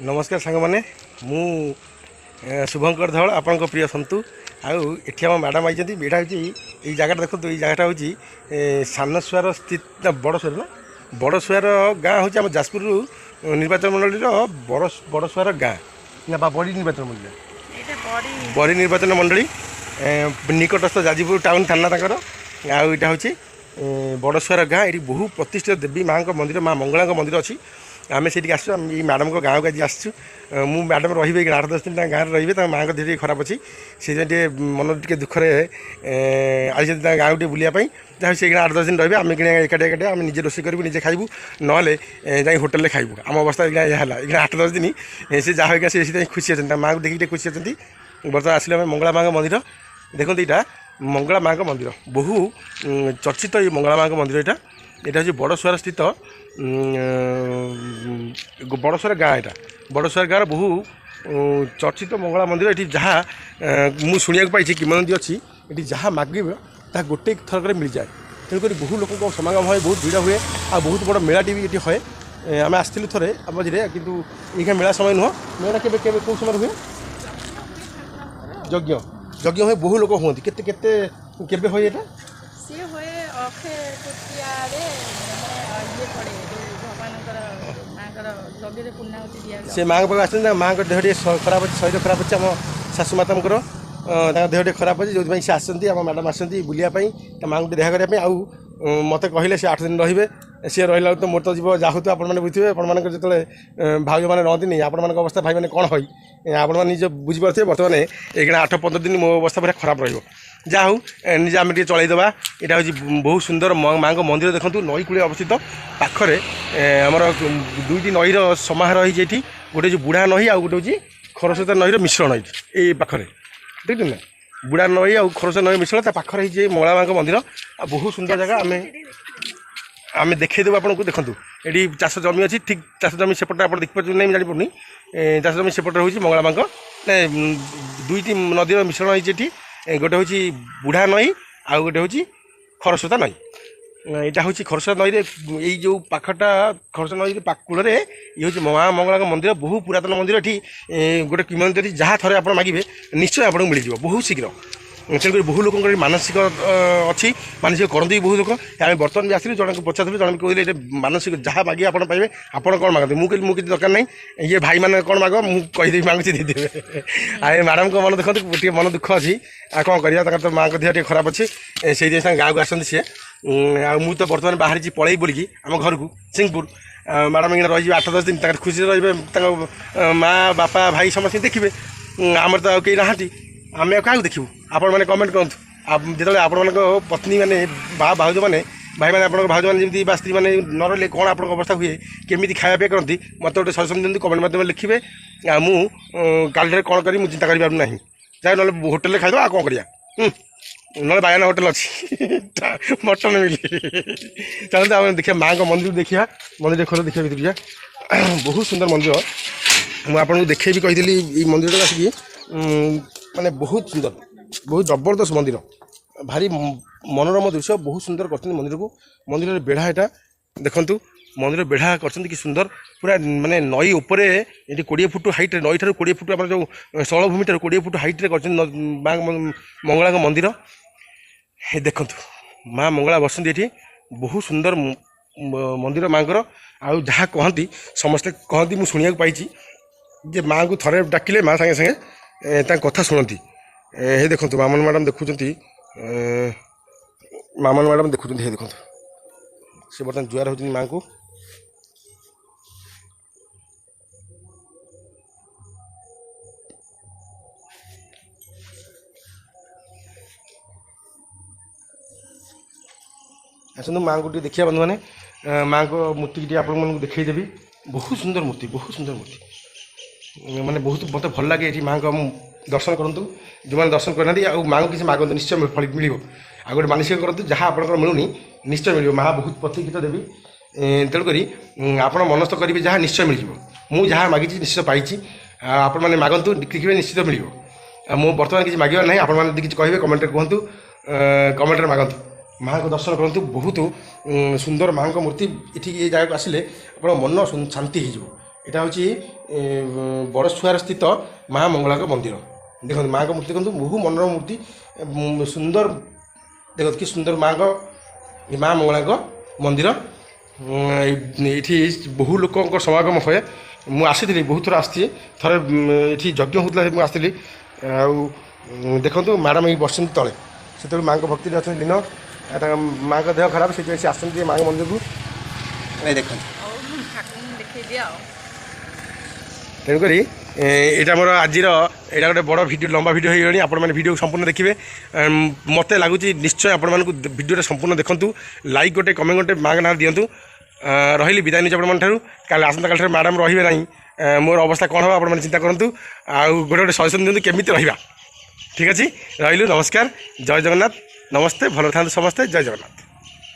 नमस्कार सांग मैंने मु शुभंकर धवल आपण प्रिय सन्तु आउ एठी आम मैडम आई यहाँ हूँ जगह देखो ये जगटा हूँ सानसुआर स्थित बड़सुआर ना बड़सुआर गाँ हूँ आम जाजपुर निर्वाचन मंडल बड़सुआर गाँ ना बड़ी निर्वाचन मंडल बड़ी निर्वाचन मंडली निकटस्थ जाजपुर टाउन थाना तक आईटा हूँ बड़सुआर गाँ ये बहु प्रतिष्ठित देवी माँ मंदिर माँ मंगला मंदिर अच्छी आम से आसू मैडम को गाँव आज आसू मु मैडम रे 8-10 दिन गाँव में रे माँ देह खराब अच्छी से मन टे दुखरे आई गाँव टे बुलायापी जहाँ से 8-10 दिन रे आम एकाठी एकाठी आम निजे रोषे करूँ निजे खाइबू ना जा होटेल खाइबू आम अवस्था है 8-10 दिन से जहाँ हो से खुशी अच्छा माँ को देखिए खुशी अच्छा बर्तमान आसिले आम मंगला माँ मंदिर देखते यहाँ मंगला माँ मंदिर बहु चर्चित ये मंगला माँ मंदिर यहाँ हूँ बड़सुआर स्थित बड़सुआर गाँ यहाँ बड़सुआर गाँव बहु चर्चित मंगला मंदिर ये जहाँ मुझे शुणा पाई किंवदंती अच्छी ये जहाँ मागिब ता गोटे थरक मिल जाए तेणुक बहु लोक समागम हुए बहुत भिड़ हुए आ बहुत बड़ मेलाटी भी ये हुए आम आसलु थे मझे कि ये मेला समय नुह मेला के कौ समय हुए यज्ञ यज्ञ हुए बहु लोक हमें केते हुए यहाँ से माँ पाक आस माँ देह टे खराब अच्छे शरीर खराब अच्छे आम शाशु माता देह टे खराब अच्छे जो सी आसती आम मैडम आसती बुलायापी माँ को देह करने आउ मत कहले से 8 दिन रे सी रहा तो मोर तो जीव जाहतु आपने बुझे आपण जो भाई मैंने रहती आप अवस्था भाई मैंने कौन है आपजे बुझीपे बर्तमान ये 8-15 दिन मो अवस्था पूरा खराब रहा हूँ निजे आम चलईदेवा यहाँ हूँ बहुत सुंदर माँ मंदिर देखूँ नई कूल अवस्थित पाखरे आमर 2टी नईर समाहार होती गोटे जो बुढ़ा नई आ गोटे हूँ खरस्रोता नईर मिश्रण ये पाखरे ठीक ना बुढ़ा नई आ खरस्रोता नई मिश्रण पाखरे मंगला माँ मंदिर आ बहुत सुंदर जगह आम देखईदेव आपको देखूँ ये चाष जमी अच्छी ठीक चाष जमी सेपटे आप देखिए नहीं जापनी चाष जमी सेपटे हूँ मंगला माँ 2टी नदीर मिश्रण होती गोटे हूँ बुढ़ा नई आ गोटे हूँ खरस्रोता नई यहाँ हूँ खरस्रोता नई ये जो पाखटा खरस्रोता नई कूल ये हूँ माँ मंगला मंदिर बहु पुरातन मंदिर ये गोटे किंवदंती जहाँ थे आप मागे निश्चय आपको मिल जाए बहुत शीघ्र तेणुक बहु लोक मानसिक अच्छी मानसिक करते बहुत लोक आम बर्तमान भी आसलु जन को पचार जन कहले मानसिक जहाँ मागे आप पाइबे आपड़ कौन मागते मुझे दरकार नहीं ये भाई मैंने कौन माग मुझे मांगुची देदेवे आए मैडम को मन देखते गोटे मन दुख अच्छी आ कौन करा तो माँ देह खराब अच्छी से गाँव को आसती सी मुझे तो बर्तमान बाहरी पलि बोलिकी आम घर को सिंहपुर मैडम ये रही 8-10 दिन खुशी रे माँ बापा भाई समस्त देखिए आमर तो कई ना आम क्या देखू आपण मैंने कमेंट करूँ जो आपण मान पत्नी मैंने भाउज मैंने भाई मैंने आप भाउज मैंने जमी स्त्री मैंने न रही कौन आप अवस्था हुए केमी खाया पीया करती मत गोटे सजेसन दिखाते कमेंट मध्यम लिखे मुझे कौन करी मुझे चिंता करना जाए ना होटेल खाईद आ कौन करा ना बायना होटेल अच्छी मटन मिली चलते आम देखिए माँ का मंदिर देखिए मंदिर खोल देखिए भर बहुत सुंदर मंदिर मुझे आपको देखे भी कही ये मंदिर आसिक माने बहुत सुंदर बहुत जबरदस्त मंदिर भारी मनोरम दृश्य बहुत सुंदर कर मंदिर को मंदिर बेढ़ा यहाँ देखु मंदिर बेढ़ा कर कि सुंदर पूरा माने नई उपरे ये 20 फुट हाइट नई ठार 20 फुट आप जो स्थलभूमि 20 फुट हाइट्रे कर मंगला मंदिर देखु माँ मंगला बसती ये बहुत सुंदर मंदिर माँ आउ जहाँ कहती समस्ते कहती मुझे शुणा पाई जे माँ को थरे डाकिले माँ सागे सागे कथा शुणती ये देखो मामन मैडम देखुं मामन मैडम देखुं ये देखो से बर्तमान जुआर होती माँ को आसतु माँ को देखिए बंधु मैंने माँ को मूर्ति की आप देखईदेवी बहुत सुंदर मूर्ति माने बहुत मत भल लगे ये माँ को दर्शन करूँ जो मैंने दर्शन करना माँ को किसी मागत निश्चय मिल आ गए मानसिक करूँ जहाँ आप मिलूनी निश्चय मिल माँ बहुत प्रतिष्ठित देवी तेणुक आप मनस्थ करेंगे जहाँ निश्चय मिल मुझे जहाँ मागी निश्चय पाई आप मैंने मागतु देखिए निश्चित मिल मु बर्तमान किसी मांगार ना आपने किसी कहे कमेंट कहतु कमेंट मागतु माँ को दर्शन करूँ बहुत सुंदर माँ को मूर्ति ये जगह को आसिले आप मन शांति हो এটা হচ্ছে বড়ছুয়ার স্থিত মা মঙ্গলাଙ୍କ মন্দির। দেখুন মাଙ୍କ মূর্তি দেখুন, বহু মনোরম মূর্তি, সুন্দর। দেখুন কি সুন্দর মাଙ୍କ মা ମଙ୍ଗଳାଙ୍କ ମନ୍ଦିର। ଏଇଠି ବହୁ ଲୋକଙ୍କ ସମାଗମ ହୁଏ। ମୁଁ ଆସିଥିଲି, ବହୁତ ଥର ଆସିଛି। ଥରେ ଏଠି ଯଜ୍ଞ ହେଉଥିଲା, ମୁଁ ଆସିଥିଲି। ଆଉ ଦେଖନ୍ତୁ ମ୍ୟାଡ଼ାମ୍ ଏଇ ବସିଛନ୍ତି ତଳେ, ସେତେବେଳେ ମାଙ୍କ ଭକ୍ତିରେ ଅଛନ୍ତି ଦିନ। ତାଙ୍କ ମାଙ୍କ ଦେହ ଖରାପ, ସେଥିପାଇଁ ସେ ଆସନ୍ତି ମାଙ୍କ ମନ୍ଦିରକୁ। ଏଇ ଦେଖନ୍ତୁ, ତେଣୁକରି ଏଇଟା ଆମର ଆଜିର ଏଇଟା ଗୋଟେ ବଡ଼ ଭିଡ଼ିଓ, ଲମ୍ବା ଭିଡ଼ିଓ ହେଇଗଲାଣି। ଆପଣମାନେ ଭିଡ଼ିଓ ସମ୍ପୂର୍ଣ୍ଣ ଦେଖିବେ। ମୋତେ ଲାଗୁଛି ନିଶ୍ଚୟ ଆପଣମାନଙ୍କୁ ଭିଡ଼ିଓଟା ସମ୍ପୂର୍ଣ୍ଣ ଦେଖନ୍ତୁ। ଲାଇକ୍ ଗୋଟେ, କମେଣ୍ଟ ଗୋଟେ ମାଙ୍କ ନାଁ ଦିଅନ୍ତୁ। ରହିଲି, ବିଦାୟ ନେଉଛି ଆପଣମାନଙ୍କ ଠାରୁ। କାଲି ଆସନ୍ତାକାଲିଠାରୁ ମ୍ୟାଡ଼ାମ୍ ରହିବେ ନାହିଁ। ମୋର ଅବସ୍ଥା କ'ଣ ହେବ ଆପଣମାନେ ଚିନ୍ତା କରନ୍ତୁ। ଆଉ ଗୋଟେ ଗୋଟେ ସଜେସନ୍ ଦିଅନ୍ତୁ କେମିତି ରହିବା। ଠିକ୍ ଅଛି, ରହିଲୁ। ନମସ୍କାର, ଜୟ ଜଗନ୍ନାଥ, ନମସ୍ତେ। ଭଲ ଥାନ୍ତୁ ସମସ୍ତେ। ଜୟ ଜଗନ୍ନାଥ।